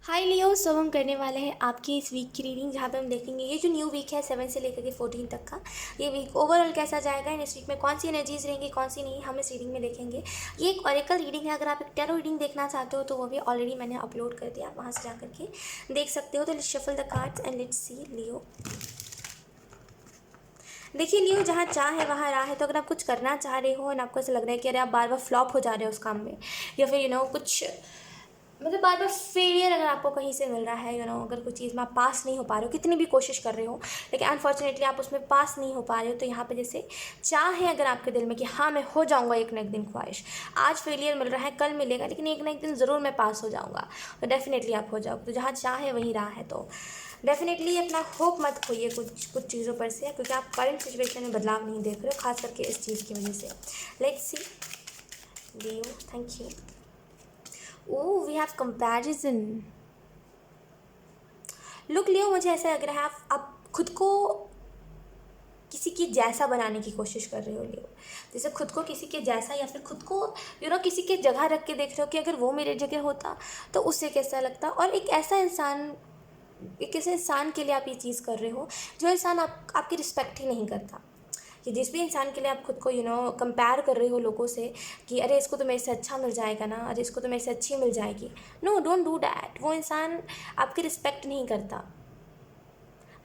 हाय लियो। सो हम करने वाले हैं आपकी इस वीक की रीडिंग, जहाँ पे हम देखेंगे ये जो न्यू वीक है 7 से लेकर के 14 तक का, ये वीक ओवरऑल कैसा जाएगा, एंड इस वीक में कौन सी एनर्जीज रहेंगी कौन सी नहीं, हम इस रीडिंग में देखेंगे। ये एक ऑरेकल रीडिंग है। अगर आप एक टैरो रीडिंग देखना चाहते हो तो वो भी ऑलरेडी मैंने अपलोड कर दिया, आप वहाँ से जा करके देख सकते हो। तो let's shuffle the cards and let's see Leo. देखिए लियो, जहाँ चाह है वहाँ राह है। तो अगर आप कुछ करना चाह रहे हो और आपको ऐसा लग रहा है कि अरे आप बार बार फ्लॉप हो जा रहे हो उस काम में, या फिर कुछ मतलब बार बार फेलियर अगर आपको कहीं से मिल रहा है, अगर कुछ चीज़ में आप पास नहीं हो पा रहे हो, कितनी भी कोशिश कर रहे हो लेकिन अनफॉर्चुनेटली आप उसमें पास नहीं हो पा रहे हो, तो यहाँ पे जैसे चाह है अगर आपके दिल में कि हाँ मैं हो जाऊँगा एक ना एक दिन, ख्वाहिश आज फेलियर मिल रहा है कल मिलेगा लेकिन एक ना एक दिन ज़रूर मैं पास हो जाऊँगा, तो डेफिनेटली आप हो जाओगे। तो जहाँ चाह है वहीं राह है। तो डेफिनेटली अपना होप मत खोइए कुछ कुछ चीज़ों पर से, क्योंकि आप करंट सिचुएशन में बदलाव नहीं देख रहे हो, खास करके इस चीज़ की वजह से। Let's see Leo, thank you. Oh, we have comparison. Look Leo, मुझे ऐसा लग रहा है आप खुद को किसी के जैसा बनाने की कोशिश कर रहे हो लियो। जैसे खुद को किसी के जैसा, या फिर खुद को किसी के जगह रख के देख रहे हो कि अगर वो मेरे जगह होता तो उससे कैसा लगता। और एक ऐसे इंसान के लिए आप ये चीज़ कर रहे हो जो इंसान आपकी रिस्पेक्ट ही नहीं करता। कि जिस भी इंसान के लिए आप खुद को कंपेयर कर रहे हो लोगों से कि अरे इसको तो मेरे से अच्छा मिल जाएगा ना, अरे इसको तो मेरे से अच्छी मिल जाएगी, नो डोंट डू डैट। वो इंसान आपकी रिस्पेक्ट नहीं करता।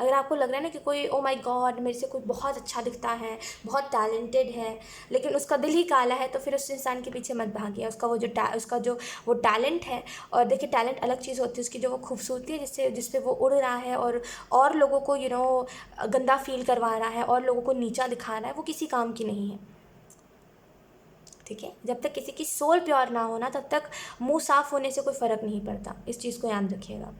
अगर आपको लग रहा है ना कि कोई ओ माय गॉड मेरे से कोई बहुत अच्छा दिखता है, बहुत टैलेंटेड है, लेकिन उसका दिल ही काला है, तो फिर उस इंसान के पीछे मत भागिए। उसका जो वो टैलेंट है, और देखिए टैलेंट अलग चीज़ होती है, उसकी जो वो खूबसूरती है जिससे वो उड़ रहा है और लोगों को गंदा फील करवा रहा है और लोगों को नीचा दिखा रहा है, वो किसी काम की नहीं है। ठीक है, जब तक किसी की सोल प्योर ना हो ना, तब तक मुंह साफ होने से कोई फ़र्क नहीं पड़ता। इस चीज़ को याद रखिएगा।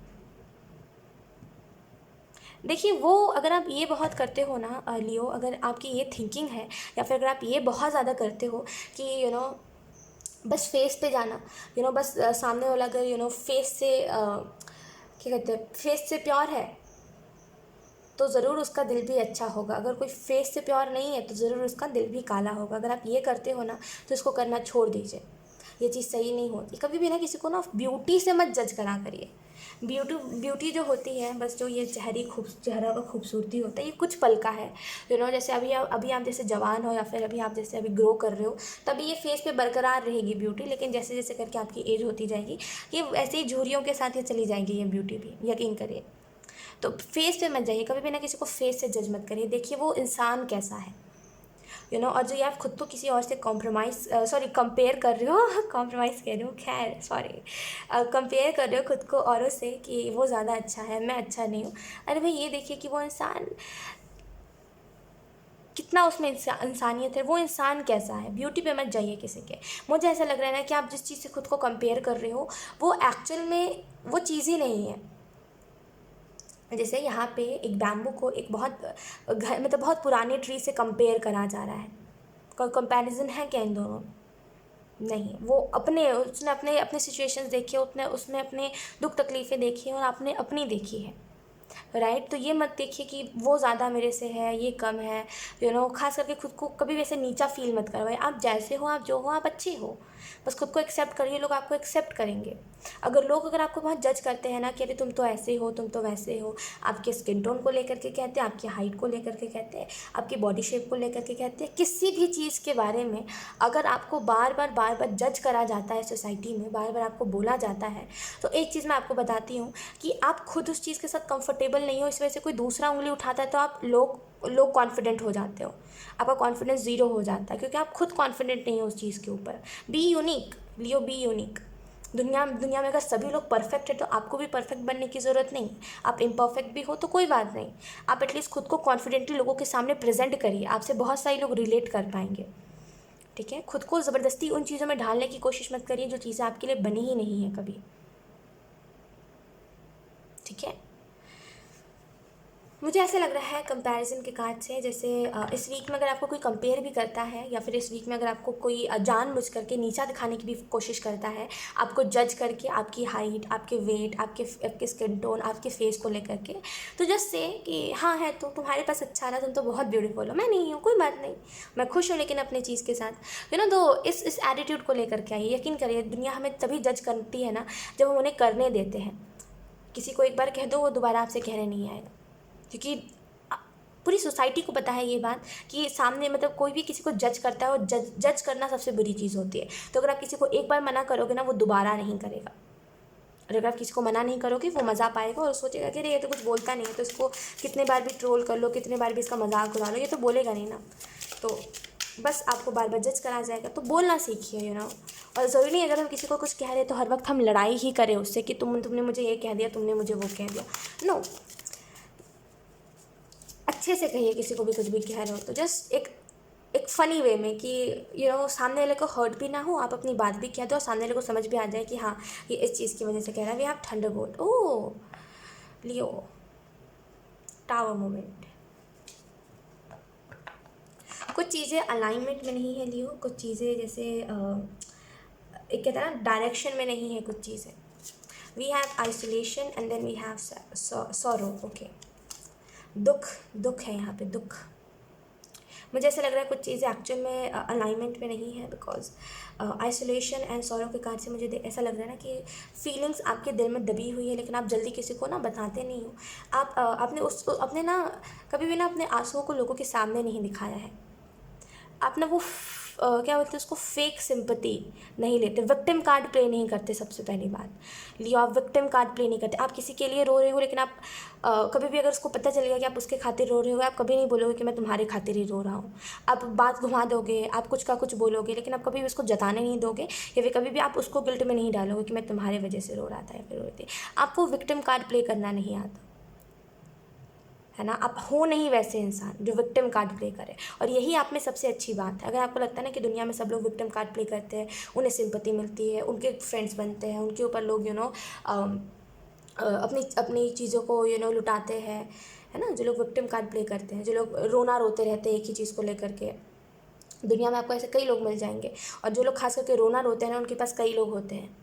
देखिए वो अगर आप ये बहुत करते हो ना लियो, अगर आपकी ये थिंकिंग है, या फिर अगर आप ये बहुत ज़्यादा करते हो कि बस फेस पे जाना, बस सामने वाला अगर फेस से क्या कहते हैं, फेस से प्योर है तो ज़रूर उसका दिल भी अच्छा होगा। अगर कोई फेस से प्योर नहीं है तो ज़रूर उसका दिल भी काला होगा। अगर आप ये करते हो ना तो इसको करना छोड़ दीजिए। ये चीज़ सही नहीं होती। कभी भी ना किसी को ना ब्यूटी से मत जज करा करिए। ब्यूटी जो होती है, बस जो ये चेहरा का खूबसूरती होता है, ये कुछ पल का है। जैसे अभी आप जैसे जवान हो, या फिर अभी आप जैसे अभी ग्रो कर रहे हो, तभी ये फेस पे बरकरार रहेगी ब्यूटी, लेकिन जैसे जैसे करके आपकी एज होती जाएगी, ये ऐसे ही झुर्रियों के साथ ये चली जाएगी ये ब्यूटी भी, यकीन करिए। तो फेस पे मत जाइए, कभी भी ना किसी को फेस से जज मत करिए, देखिए वो इंसान कैसा है। और जो ये आप खुद को किसी और से कंपेयर कर रहे हो कॉम्प्रोमाइज़ कह रही हूँ, खैर सॉरी, कंपेयर कर रहे हो खुद को औरों से कि वो ज़्यादा अच्छा है, मैं अच्छा नहीं हूँ। अरे भाई ये देखिए कि वो इंसान कितना, उसमें इंसानियत है, वो इंसान कैसा है। ब्यूटी पे मत जाइए किसी के। मुझे ऐसा लग रहा है ना कि आप जिस चीज़ से खुद को कंपेयर कर रहे हो वो एक्चुअल में वो चीज़ ही नहीं है। जैसे यहाँ पे एक बैम्बू को एक बहुत पुराने ट्री से कंपेयर करा जा रहा है। कोई कंपैरिजन है क्या इन दोनों? नहीं। वो उसने अपने अपने सिचुएशंस देखी है, उसने अपने दुख तकलीफ़ें देखी हैं और आपने अपनी देखी है, राइट। तो ये मत देखिए कि वो ज़्यादा मेरे से है, ये कम है। खास करके खुद को कभी वैसे नीचा फील मत करवाइए। आप जैसे हो, आप जो हो, आप अच्छे हो। बस खुद को एक्सेप्ट करिए, लोग आपको एक्सेप्ट करेंगे। अगर आपको बहुत जज करते हैं ना कि अरे तुम तो ऐसे हो, तुम तो वैसे हो, आपके स्किन टोन को लेकर के कहते हैं, आपकी हाइट को लेकर के कहते हैं, आपकी बॉडी शेप को लेकर के कहते हैं, किसी भी चीज़ के बारे में अगर आपको बार बार जज करा जाता है सोसाइटी में, बार बार आपको बोला जाता है, तो एक चीज़ मैं आपको बताती हूँ कि आप खुद उस चीज़ के साथ कंफर्टेबल नहीं हो, इस वजह से कोई दूसरा उंगली उठाता है तो आप लोग कॉन्फिडेंट हो जाते हो, आपका कॉन्फिडेंस ज़ीरो हो जाता है, क्योंकि आप खुद कॉन्फिडेंट नहीं हो उस चीज़ के ऊपर। Be unique Leo, be unique. दुनिया में अगर सभी लोग परफेक्ट है तो आपको भी परफेक्ट बनने की ज़रूरत नहीं। आप इम्परफेक्ट भी हो तो कोई बात नहीं, आप एटलीस्ट खुद को कॉन्फिडेंटली लोगों के सामने प्रेजेंट करिए, आपसे बहुत सारे लोग रिलेट कर पाएंगे। ठीक है, खुद को ज़बरदस्ती उन चीज़ों में ढालने की कोशिश मत करिए जो चीज़ें आपके लिए बनी ही नहीं है कभी। ठीक है, मुझे ऐसा लग रहा है कंपैरिजन के कार्ड से, जैसे इस वीक में अगर आपको कोई कंपेयर भी करता है, या फिर इस वीक में अगर आपको कोई जानबूझ करके नीचा दिखाने की भी कोशिश करता है, आपको जज करके आपकी हाइट, आपके वेट, आपके स्किन टोन, आपके फेस को लेकर के, तो जस्ट से कि हाँ है तो तुम्हारे पास अच्छा रहा, तुम तो बहुत ब्यूटीफुल हो, मैं नहीं हूँ, कोई बात नहीं, मैं खुश हूँ लेकिन अपनी चीज़ के साथ। तो इस एटीट्यूड को लेकर के आइए। यकीन करिए दुनिया हमें तभी जज करती है ना जब हम उन्हें करने देते हैं। किसी को एक बार कह दो, वो दोबारा आपसे कहने नहीं आएगा, क्योंकि पूरी सोसाइटी को पता है ये बात कि सामने मतलब कोई भी किसी को जज करता है, और जज करना सबसे बुरी चीज़ होती है। तो अगर आप किसी को एक बार मना करोगे ना, वो दोबारा नहीं करेगा। और अगर आप किसी को मना नहीं करोगे, वो मज़ा पाएगा और सोचेगा कि अरे ये तो कुछ बोलता नहीं है, तो इसको कितने बार भी ट्रोल कर लो, कितने बार भी इसका मजाक उड़ा लो, ये तो बोलेगा नहीं ना। तो बस आपको बार बार जज करा जाएगा। तो बोलना सीखिए, और ज़रूरी नहीं अगर हम किसी को कुछ कह रहे हैं तो हर वक्त हम लड़ाई ही करें उससे कि तुमने मुझे ये कह दिया, तुमने मुझे वो कह दिया। नो, अच्छे से कहिए किसी को भी कुछ भी कह रहे हो तो, जस्ट एक फ़नी वे में कि सामने वाले को हर्ट भी ना हो, आप अपनी बात भी कह दो और सामने वाले को समझ भी आ जाए कि हाँ ये इस चीज़ की वजह से कह रहा है। We have thunderbolt. Oh Leo, tower moment. कुछ चीज़ें अलाइनमेंट में नहीं है लियो, कुछ चीज़ें जैसे एक कहता है ना डायरेक्शन में नहीं है कुछ चीज़ें। We have isolation and then we have sorrow. Okay, दुख है यहाँ पे, दुख। मुझे ऐसा लग रहा है कुछ चीज़ें एक्चुअल में अलाइनमेंट में नहीं है, बिकॉज आइसोलेशन एंड सॉरो के कारण से मुझे ऐसा लग रहा है ना कि फीलिंग्स आपके दिल में दबी हुई है, लेकिन आप जल्दी किसी को ना बताते नहीं हो। आप आपने उसको अपने ना कभी भी ना अपने आंसुओं को लोगों के सामने नहीं दिखाया है। आप ना वो क्या बोलते हैं उसको, फेक सिंपैथी नहीं लेते, विक्टिम कार्ड प्ले नहीं करते। सबसे पहली बात लियो, आप विक्टिम कार्ड प्ले नहीं करते। आप किसी के लिए रो रहे हो, लेकिन आप कभी भी अगर उसको पता चलेगा कि आप उसके खातिर रो रहे हो, आप कभी नहीं बोलोगे कि मैं तुम्हारे खातिर ही रो रहा हूँ। आप बात घुमा दोगे, आप कुछ का कुछ बोलोगे, लेकिन आप कभी भी उसको जताने नहीं दोगे, या फिर कभी भी आप उसको गिल्ट में नहीं डालोगे कि मैं तुम्हारे वजह से रो रहा था या फिर रो रही थी। आपको विक्टिम कार्ड प्ले करना नहीं आता है ना। आप हो नहीं वैसे इंसान जो विक्टिम कार्ड प्ले करे, और यही आप में सबसे अच्छी बात है। अगर आपको लगता है ना कि दुनिया में सब लोग विक्टिम कार्ड प्ले करते हैं, उन्हें सिंपैथी मिलती है, उनके फ्रेंड्स बनते हैं, उनके ऊपर लोग अपनी अपनी चीज़ों को लुटाते हैं, है ना। जो लोग विक्टिम कार्ड प्ले करते हैं, जो लोग रोना रोते रहते हैं एक ही चीज़ को लेकर के, दुनिया में आपको ऐसे कई लोग मिल जाएंगे। और जो लोग खास करके रोना रोते हैं ना, उनके पास कई लोग होते हैं,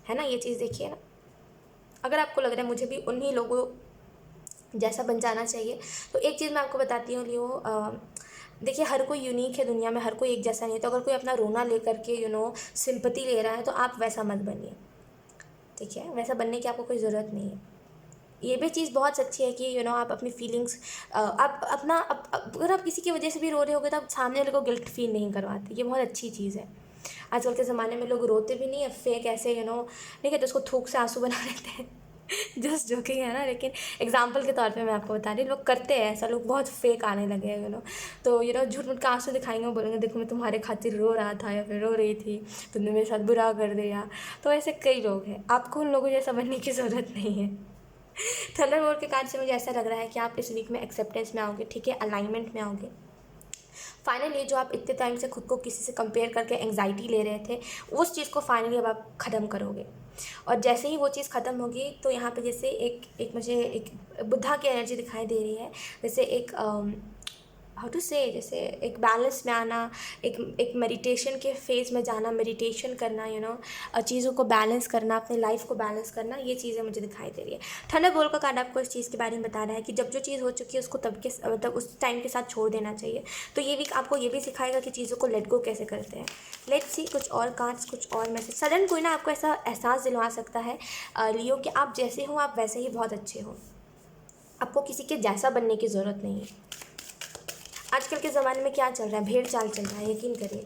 है ना। ये चीज़ देखिए ना, अगर आपको लग रहा है मुझे भी उन्हीं लोगों जैसा बन जाना चाहिए, तो एक चीज़ मैं आपको बताती हूँ लियो। देखिए, हर कोई यूनिक है दुनिया में, हर कोई एक जैसा नहीं है। तो अगर कोई अपना रोना लेकर के सिंपैथी ले रहा है, तो आप वैसा मत बनिए, ठीक है। वैसा बनने की आपको कोई ज़रूरत नहीं है। ये भी चीज़ बहुत सच्ची है कि आप अपनी फीलिंग्स आप अपना अगर आप किसी की वजह से भी रो रहे होगे, तो आप सामने वाले को गिल्ट फील नहीं करवाते। ये बहुत अच्छी चीज़ है। आजकल के ज़माने में लोग रोते भी नहीं है, फेक ऐसे नहीं कहते उसको, थूक से आंसू बना लेते हैं। जस्ट जोकिंग है ना, लेकिन एग्जाम्पल के तौर पे मैं आपको बता रही हूँ, लोग करते हैं ऐसा, लोग बहुत फेक आने लगे हैं तो झूठ मूठ का आंसू दिखाएंगे, बोलेंगे देखो मैं तुम्हारे खातिर रो रहा था या फिर रो रही थी, तुमने मेरे साथ बुरा कर दिया। तो ऐसे कई लोग हैं, आपको उन लोगों जैसा बनने की ज़रूरत नहीं है। थंडरबोल्ट के कारण से मुझे ऐसा लग रहा है कि आप इस वीक में एक्सेप्टेंस में आओगे, ठीक है, अलाइनमेंट में आओगे। फाइनली जो आप इतने टाइम से खुद को किसी से कंपेयर करके एंग्जाइटी ले रहे थे, उस चीज़ को फाइनली अब आप ख़त्म करोगे। और जैसे ही वो चीज़ ख़त्म होगी, तो यहाँ पे जैसे एक मुझे एक बुद्धा की एनर्जी दिखाई दे रही है। जैसे एक हाउ टू से, जैसे एक बैलेंस में आना, एक मेडिटेशन के फेज़ में जाना, मेडिटेशन करना, चीज़ों को बैलेंस करना, अपने लाइफ को बैलेंस करना, ये चीज़ें मुझे दिखाई दे रही है। थंडरबोल्ट का कार्ड आपको इस चीज़ के बारे में बता रहा है कि जब जो चीज़ हो चुकी है उसको तब के मतलब उस टाइम के साथ छोड़ देना चाहिए। तो ये वीक आपको ये भी सिखाएगा कि चीज़ों को लेट गो कैसे करते हैं। लेट्स सी कुछ और कार्ड्स, कुछ और मैसेज। सडन कोई ना आपको ऐसा एहसास दिलवा सकता है लियो कि आप जैसे हो, आप वैसे ही बहुत अच्छे हो। आपको किसी के जैसा बनने की ज़रूरत नहीं है। आजकल के ज़माने में क्या चल रहा है, भेड़ चाल चल रहा है, यकीन करिए।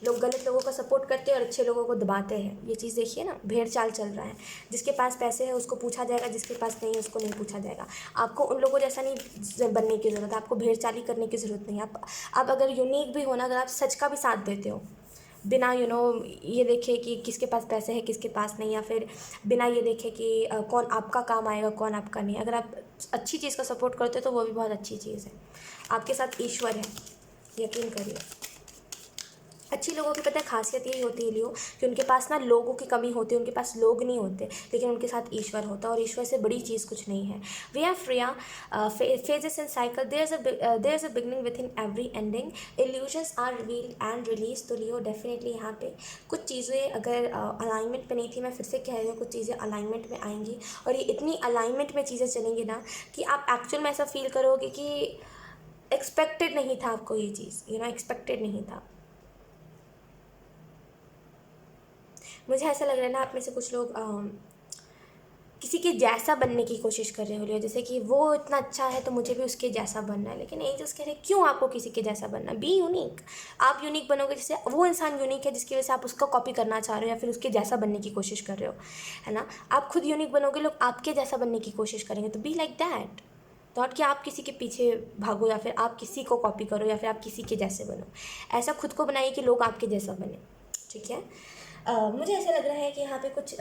लोग गलत लोगों का सपोर्ट करते हैं और अच्छे लोगों को दबाते हैं। ये चीज़ देखिए ना, भेड़ चाल चल रहा है। जिसके पास पैसे है उसको पूछा जाएगा, जिसके पास नहीं है उसको नहीं पूछा जाएगा। आपको उन लोगों जैसा नहीं बनने की ज़रूरत है, आपको भेड़ चाली करने की ज़रूरत नहीं है। आप अगर यूनिक भी हो ना, अगर आप सच का भी साथ देते हो, बिना ये देखे कि किसके पास पैसे है किसके पास नहीं, या फिर बिना ये देखे कि कौन आपका काम आएगा कौन आपका नहीं, अगर आप अच्छी चीज़ का सपोर्ट करते हो तो वो भी बहुत अच्छी चीज़ है। आपके साथ ईश्वर है, यकीन करिए। अच्छी लोगों की पता है खासियत यही होती है लियो कि उनके पास ना लोगों की कमी होती है, उनके पास लोग नहीं होते, लेकिन उनके साथ ईश्वर होता है, और ईश्वर से बड़ी चीज़ कुछ नहीं है। We are Freya, phases and cycle, there is a beginning within every ending, illusions are reveal and release. तो लियो डेफिनेटली यहाँ पे कुछ चीज़ें अगर अलाइनमेंट में नहीं थी, मैं फिर से कह रही हूँ, कुछ चीज़ें अलाइनमेंट में आएंगी, और ये इतनी अलाइनमेंट में चीज़ें चलेंगी ना कि आप एक्चुअल में ऐसा फील करोगे कि एक्सपेक्टेड नहीं था आपको ये चीज़, एक्सपेक्टेड नहीं था। मुझे ऐसा लग रहा है ना, आप में से कुछ लोग किसी के जैसा बनने की कोशिश कर रहे हो, लियो जैसे कि वो इतना अच्छा है तो मुझे भी उसके जैसा बनना है। लेकिन एंजल्स कह रहे हैं क्यों आपको किसी के जैसा बनना, बी यूनिक। आप यूनिक बनोगे, जैसे वो इंसान यूनिक है जिसकी वजह से आप उसको कॉपी करना चाह रहे हो या फिर उसके जैसा बनने की कोशिश कर रहे हो, है ना। आप खुद यूनिक बनोगे, लोग आपके जैसा बनने की कोशिश करेंगे, तो बी लाइक दैट। नॉट कि आप किसी के पीछे भागो या फिर आप किसी को कॉपी करो या फिर आप किसी के जैसे बनो। ऐसा खुद को बनाइए कि लोग आपके जैसा बने, ठीक है। मुझे ऐसा लग रहा है कि यहाँ पे कुछ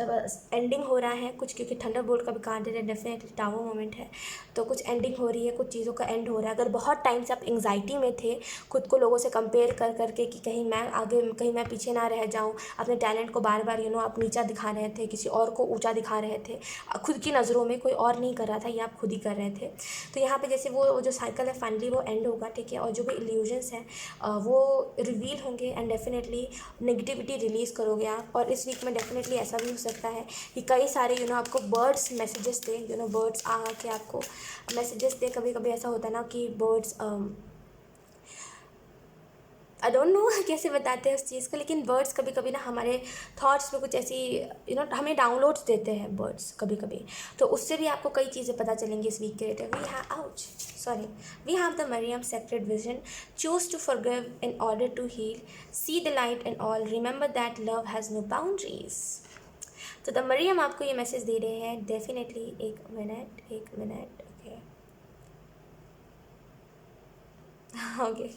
एंडिंग हो रहा है कुछ, क्योंकि थंडरबोल्ट का भी कार्ड है, डेफिनेटली टावर मोमेंट है, तो कुछ एंडिंग हो रही है, कुछ चीज़ों का एंड हो रहा है। अगर बहुत टाइम से आप एंग्जाइटी में थे, खुद को लोगों से कंपेयर कर करके कि कहीं मैं आगे, कहीं मैं पीछे ना रह जाऊँ, अपने टैलेंट को बार बार आप नीचा दिखा रहे थे, किसी और को ऊँचा दिखा रहे थे, खुद की नज़रों में कोई और नहीं कर रहा था, ये आप खुद ही कर रहे थे। तो यहाँ पर जैसे वो जो साइकिल है फाइनली वो एंड होगा, ठीक है। और जो भी इल्यूजन्स हैं वो रिवील होंगे एंड डेफिनेटली नेगेटिविटी रिलीज़ करोगे आप। और इस वीक में डेफिनेटली ऐसा भी हो सकता है कि कई सारे आपको बर्ड्स मैसेजेस दें, बर्ड्स आ के आपको मैसेजेस दें। कभी कभी ऐसा होता है ना कि बर्ड्स आई डोंट नो कैसे बताते हैं उस चीज़ को, लेकिन बर्ड्स कभी कभी ना हमारे थॉट्स में कुछ ऐसी हमें डाउनलोड्स देते हैं बर्ड्स कभी कभी, तो उससे भी आपको कई चीज़ें पता चलेंगी इस वीक के related. We have the Mariam sacred vision. Choose to forgive in order to heal. See the light in all. Remember that love has no boundaries. तो द मरियम आपको ये मैसेज दे रहे हैं डेफिनेटली। एक मिनट ओके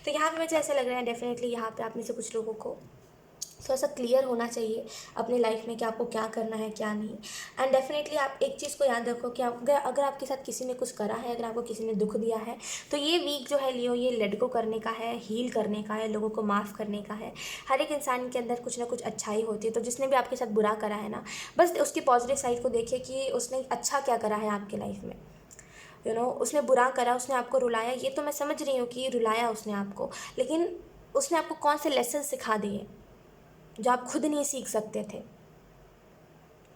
तो यहाँ पे मुझे ऐसा लग रहा है डेफिनेटली यहाँ पे आप में से कुछ लोगों को थोड़ा सा क्लियर होना चाहिए अपने लाइफ में कि आपको क्या करना है क्या नहीं। एंड डेफिनेटली आप एक चीज़ को याद रखो कि अगर आपके साथ किसी ने कुछ करा है, अगर आपको किसी ने दुख दिया है, तो ये वीक जो है लियो, ये लेट गो करने का है, हील करने का है, लोगों को माफ़ करने का है। हर एक इंसान के अंदर कुछ ना कुछ अच्छाई होती है, तो जिसने भी आपके साथ बुरा करा है ना, बस उसकी पॉजिटिव साइड को देखिए कि उसने अच्छा क्या करा है आपके लाइफ में। उसने बुरा करा, उसने आपको रुलाया, ये तो मैं समझ रही हूँ कि रुलाया उसने आपको, लेकिन उसने आपको कौन से लेसन सिखा दिए जो आप खुद नहीं सीख सकते थे।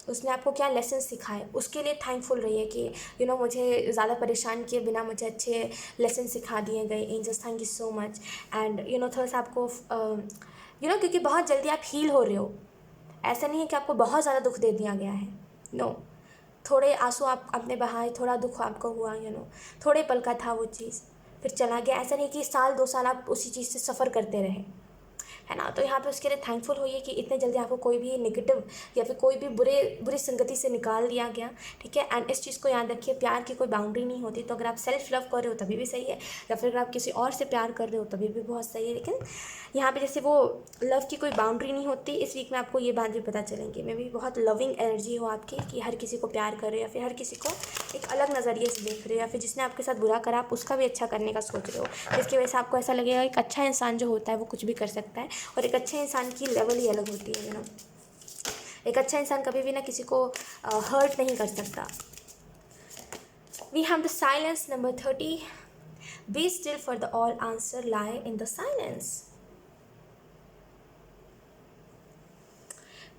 उसने आपको क्या लेसन सिखाए, उसके लिए थैंकफुल रहिए कि मुझे ज़्यादा परेशान किए बिना मुझे अच्छे लेसन सिखा दिए गए। Angels thank you so much. And थोड़ा सा आपको क्योंकि बहुत जल्दी आप हील हो रहे हो। ऐसा नहीं है कि आपको बहुत ज़्यादा दुख दे दिया गया है, नो। थोड़े आंसू आपने बहाए, थोड़ा दुख आपको हुआ, थोड़े पल का था वो चीज़, फिर चला गया। ऐसा नहीं कि साल 2 साल आप उसी चीज़ से सफ़र करते रहे, है ना। तो यहाँ पे उसके लिए थैंकफुल होइए कि इतने जल्दी आपको कोई भी नेगेटिव या फिर कोई भी बुरी संगति से निकाल दिया गया, ठीक है। एंड इस चीज़ को याद रखिए, प्यार की कोई बाउंड्री नहीं होती। तो अगर आप सेल्फ लव कर रहे हो तभी भी सही है, या फिर अगर आप किसी और से प्यार कर रहे हो तभी भी बहुत सही है। लेकिन यहाँ पे जैसे वो लव की कोई बाउंड्री नहीं होती, इस वीक में आपको ये बात भी पता चलेंगी। मे भी बहुत लविंग एनर्जी हो आपकी कि हर किसी को प्यार कर रहे हो या फिर हर किसी को एक अलग नज़रिए से देख रहे हो, या फिर जिसने आपके साथ बुरा करा आप उसका भी अच्छा करने का सोच रहे हो, जिसकी वजह से आपको ऐसा लगेगा एक अच्छा इंसान जो होता है वो कुछ भी कर सकता है। और एक अच्छे इंसान की लेवल ही अलग होती है, एक अच्छा इंसान कभी भी ना किसी को हर्ट नहीं कर सकता। We have the silence number 30। Be still for the all answer lie in the silence.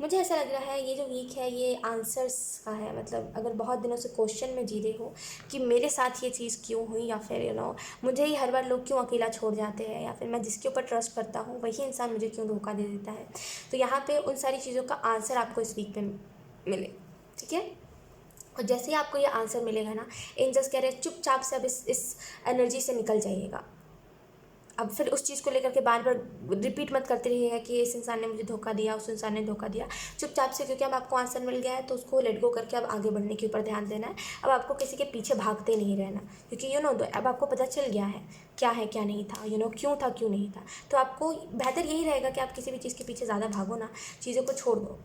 मुझे ऐसा लग रहा है ये जो वीक है ये आंसर्स का है। मतलब अगर बहुत दिनों से क्वेश्चन में जी रहे हो कि मेरे साथ ये चीज़ क्यों हुई, या फिर मुझे ही हर बार लोग क्यों अकेला छोड़ जाते हैं, या फिर मैं जिसके ऊपर ट्रस्ट करता हूँ वही इंसान मुझे क्यों धोखा दे देता है, तो यहाँ पे उन सारी चीज़ों का आंसर आपको इस वीक में मिले, ठीक है। और जैसे ही आपको ये आंसर मिलेगा ना, एंजल्स कह रहे हैं चुपचाप से अब इस एनर्जी से निकल जाइएगा। अब फिर उस चीज़ को लेकर के बार बार रिपीट मत करते रहिएगा कि इस इंसान ने मुझे धोखा दिया, उस इंसान ने धोखा दिया। चुपचाप से, क्योंकि अब आपको आंसर मिल गया है तो उसको लेट गो करके अब आगे बढ़ने के ऊपर ध्यान देना है। अब आपको किसी के पीछे भागते नहीं रहना, क्योंकि अब आपको पता चल गया है क्या है क्या नहीं था, क्यों था क्यों नहीं था। तो आपको बेहतर यही रहेगा कि आप किसी भी चीज़ के पीछे ज़्यादा भागो ना, चीज़ों को छोड़ दो,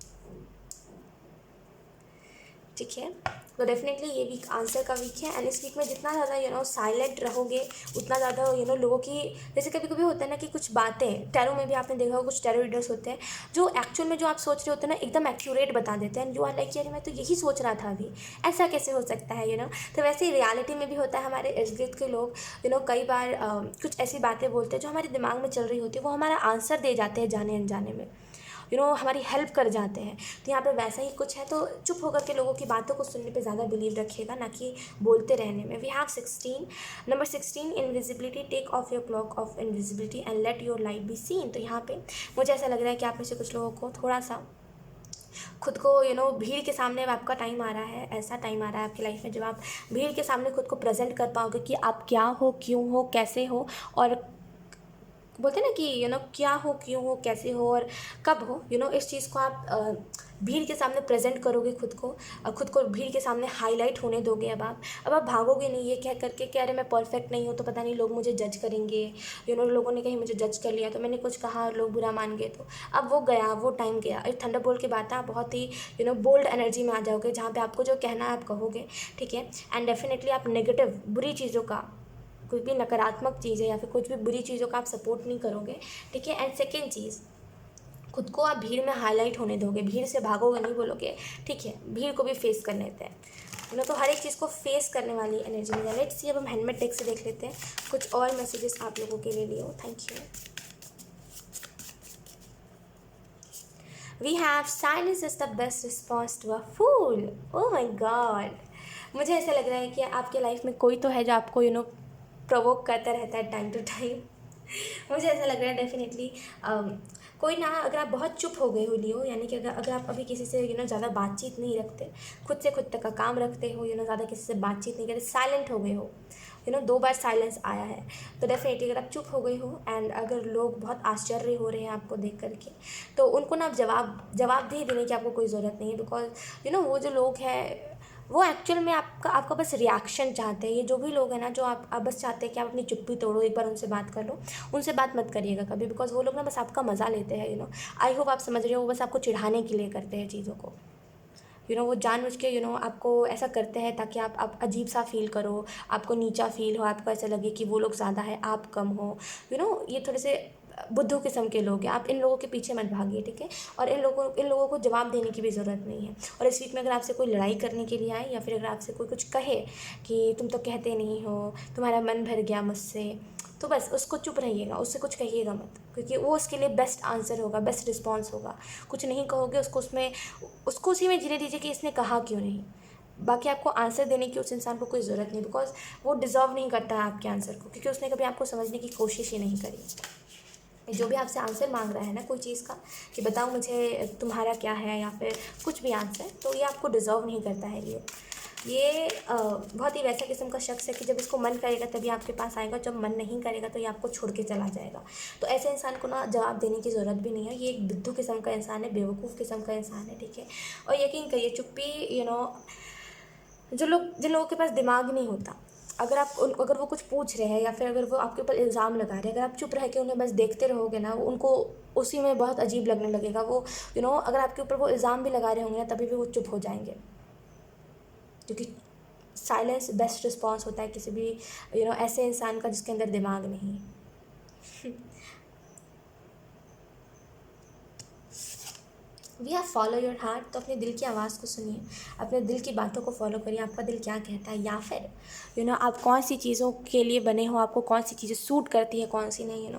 ठीक है। तो डेफिनेटली ये वीक आंसर का वीक है। एंड इस वीक में जितना ज़्यादा साइलेंट रहोगे उतना ज़्यादा लोगों की, जैसे कभी कभी होता है ना कि कुछ बातें टैरो में भी आपने देखा होगा, कुछ टैरो रीडर्स होते हैं जो एक्चुअल में जो आप सोच रहे होते हैं ना एकदम एक्यूरेट बता देते हैं। यू आर लाइक यार मैं तो यही सोच रहा था अभी, ऐसा कैसे हो सकता है, तो वैसे ही रियलिटी में भी होता है। हमारे इर्द गिर्द के लोग कई बार कुछ ऐसी बातें बोलते हैं जो हमारे दिमाग में चल रही होती है, वो हमारा आंसर दे जाते हैं जाने अनजाने में, हमारी हेल्प कर जाते हैं। तो यहाँ पे वैसा ही कुछ है, तो चुप होकर के लोगों की बातों को सुनने पे ज़्यादा बिलीव रखिएगा, ना कि बोलते रहने में। We have 16 number 16 invisibility. Take off your cloak of invisibility and let your light be seen. तो यहाँ पे मुझे ऐसा लग रहा है कि आप में से कुछ लोगों को थोड़ा सा खुद को भीड़ के सामने अब आपका टाइम आ रहा है, ऐसा टाइम आ रहा है आपकी लाइफ में जब आप भीड़ के सामने खुद को प्रेजेंट कर पाओगे कि आप क्या हो, क्यों हो, कैसे हो, और बोलते हैं ना कि क्या हो, क्यों हो, कैसे हो और कब हो। इस चीज़ को आप भीड़ के सामने प्रेजेंट करोगे खुद को, और खुद को भीड़ के सामने हाईलाइट होने दोगे। अब आप भागोगे नहीं ये कह करके कि अरे मैं परफेक्ट नहीं हूँ तो पता नहीं लोग मुझे जज करेंगे, लोगों ने कहीं मुझे जज कर लिया तो मैंने कुछ कहा और लोग बुरा मान गए। तो अब वो गया, वो टाइम गया। एक थंडरबोल्ट की बात है, आप बहुत ही बोल्ड एनर्जी में आ जाओगे जहाँ पे आपको जो कहना है आप कहोगे, ठीक है। एंड डेफिनेटली आप नेगेटिव बुरी चीज़ों का, कोई भी नकारात्मक चीज़ है या फिर कुछ भी बुरी चीज़ों का आप सपोर्ट नहीं करोगे, ठीक है। एंड सेकेंड चीज़, खुद को आप भीड़ में हाईलाइट होने दोगे, भीड़ से भागोगे नहीं, बोलोगे ठीक है भीड़ को भी फेस कर लेते हैं, तो हर एक चीज़ को फेस करने वाली एनर्जी में। लेट्स सी, अब हम हैंडमेड टेक से देख लेते हैं कुछ और मैसेजेस आप लोगों के लिए Leo. Thank you. We have silence is the best response to a fool. Oh my god, मुझे ऐसा लग रहा है कि आपके लाइफ में कोई तो है जो आपको प्रोवोक करता रहता है टाइम टू टाइम। मुझे ऐसा लग रहा है डेफिनेटली कोई ना, अगर आप बहुत चुप हो गए हो लियो, यानी कि अगर आप अभी किसी से ज़्यादा बातचीत नहीं रखते, खुद से खुद तक का काम रखते हो, ज़्यादा किसी से बातचीत नहीं करते, साइलेंट हो गए हो, 2 बार साइलेंस आया है, तो डेफिनेटली अगर आप चुप हो गए हो एंड अगर लोग बहुत आश्चर्य हो रहे हैं आपको देख करके, तो उनको ना जवाबदेही देने की आपको कोई ज़रूरत नहीं है। बिकॉज वो जो लोग हैं वो एक्चुअल में आपका बस रिएक्शन चाहते हैं। ये जो भी लोग हैं ना, जो आप बस चाहते हैं कि आप अपनी चुप्पी तोड़ो, एक बार उनसे बात कर लो, उनसे बात मत करिएगा कभी, बिकॉज वो लोग ना बस आपका मज़ा लेते हैं। आई होप आप समझ रहे हो, वो बस आपको चिढ़ाने के लिए करते हैं चीज़ों को। वो जानबूझ के आपको ऐसा करते हैं ताकि आप अजीब सा फील करो, आपको नीचा फील हो, आपको ऐसा लगे कि वो लोग ज़्यादा है, आप कम हो। ये थोड़े से बुद्धू किस्म के लोग हैं। आप इन लोगों के पीछे मत भागिए, ठीक है। और इन लोगों को जवाब देने की भी ज़रूरत नहीं है। और इस वीक में अगर आपसे कोई लड़ाई करने के लिए आए या फिर अगर आपसे कोई कुछ कहे कि तुम तो कहते नहीं हो, तुम्हारा मन भर गया मुझसे, तो बस उसको चुप रहिएगा, उससे कुछ कहिएगा मत, क्योंकि वो उसके लिए बेस्ट आंसर होगा, बेस्ट रिस्पॉन्स होगा। कुछ नहीं कहोगे उसको उसी में जीने दीजिए कि इसने कहा क्यों नहीं। बाकी आपको आंसर देने की उस इंसान को कोई ज़रूरत नहीं, बिकॉज वो डिज़र्व नहीं करता है आपके आंसर को, क्योंकि उसने कभी आपको समझने की कोशिश ही नहीं करी। जो भी आपसे आंसर मांग रहा है ना कोई चीज़ का, कि बताओ मुझे तुम्हारा क्या है या फिर कुछ भी आंसर, तो ये आपको डिज़र्व नहीं करता है। ये बहुत ही वैसा किस्म का शख्स है कि जब इसको मन करेगा तभी आपके पास आएगा, जब मन नहीं करेगा तो ये आपको छोड़ के चला जाएगा। तो ऐसे इंसान को ना जवाब देने की ज़रूरत भी नहीं है। ये एक बुद्धू किस्म का इंसान है, बेवकूफ़ किस्म का इंसान है, ठीक है। और यकीन करिए, चुप्पी जिन लोगों के पास दिमाग नहीं होता, अगर वो कुछ पूछ रहे हैं या फिर अगर वो आपके ऊपर इल्ज़ाम लगा रहे हैं, अगर आप चुप रह के उन्हें बस देखते रहोगे ना, उनको उसी में बहुत अजीब लगने लगेगा। वो अगर आपके ऊपर वो इल्ज़ाम भी लगा रहे होंगे ना, तभी भी वो चुप हो जाएंगे, क्योंकि साइलेंस बेस्ट रिस्पॉन्स होता है किसी भी ऐसे इंसान का जिसके अंदर दिमाग नहीं है। We have follow your heart, तो अपने दिल की आवाज़ को सुनिए, अपने दिल की बातों को फॉलो करिए, आपका दिल क्या कहता है, या फिर आप कौन सी चीज़ों के लिए बने हो, आपको कौन सी चीज़ें सूट करती है, कौन सी नहीं,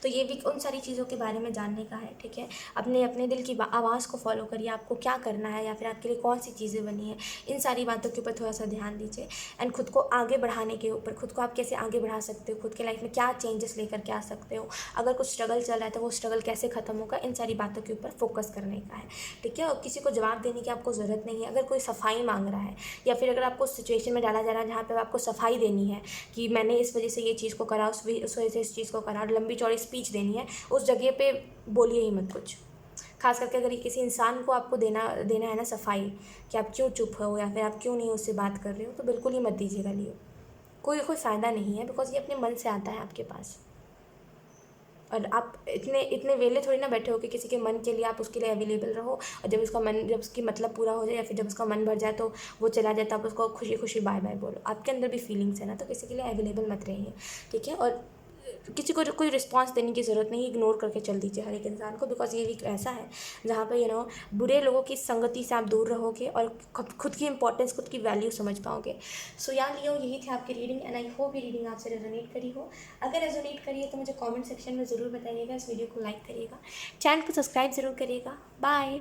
तो ये भी उन सारी चीज़ों के बारे में जानने का है, ठीक है। अपने दिल की आवाज़ को फॉलो करिए, आपको क्या करना है या फिर आपके लिए कौन सी चीज़ें बनी है, इन सारी बातों के ऊपर थोड़ा सा ध्यान दीजिए। एंड खुद को आगे बढ़ाने के ऊपर, खुद को आप कैसे आगे बढ़ा सकते हो, खुद के लाइफ में क्या चेंजेस लेकर के आ सकते हो, अगर कुछ स्ट्रगल चल रहा है तो वो स्ट्रगल कैसे ख़त्म होगा, इन सारी बातों के ऊपर फोकस करने का है, ठीक है। और किसी को जवाब देने की आपको ज़रूरत नहीं है। अगर कोई सफाई मांग रहा है या फिर अगर आपको सिचुएशन में डाला जा रहा है जहाँ पे आपको सफाई देनी है कि मैंने इस वजह से ये चीज़ को करा, उस वजह से इस चीज़ को करा, लंबी चौड़ी स्पीच देनी है, उस जगह पे बोलिए ही मत कुछ। खास करके अगर किसी इंसान को आपको देना है ना सफाई, कि आप क्यों चुप हो या फिर आप क्यों नहीं उससे बात कर रहे हो, तो बिल्कुल ही मत दीजिएगा लियो। कोई फ़ायदा नहीं है, बिकॉज ये अपने मन से आता है आपके पास। और आप इतने वेले थोड़ी ना बैठे हो कि किसी के मन के लिए आप उसके लिए अवेलेबल रहो, और जब उसकी मतलब पूरा हो जाए या फिर जब उसका मन भर जाए तो वो चला जाए, तो आप उसको खुशी खुशी बाय बाय बोलो। आपके अंदर भी फीलिंग्स है ना, तो किसी के लिए अवेलेबल मत रहिए, ठीक है। और किसी को कोई रिस्पॉन्स देने की ज़रूरत नहीं, इग्नोर करके चल दीजिए हर एक इंसान को, बिकॉज ये वीक ऐसा है जहाँ पे बुरे लोगों की संगति से आप दूर रहोगे और खुद की इंपॉर्टेंस, खुद की वैल्यू समझ पाओगे। सो यार लियो, यही थी आपकी रीडिंग एंड आई होप ये रीडिंग आपसे रेजोनेट करी हो। अगर रेजोनेट करी है तो मुझे कमेंट सेक्शन में ज़रूर बताइएगा, इस वीडियो को लाइक करिएगा, चैनल को सब्सक्राइब ज़रूर करिएगा। बाय।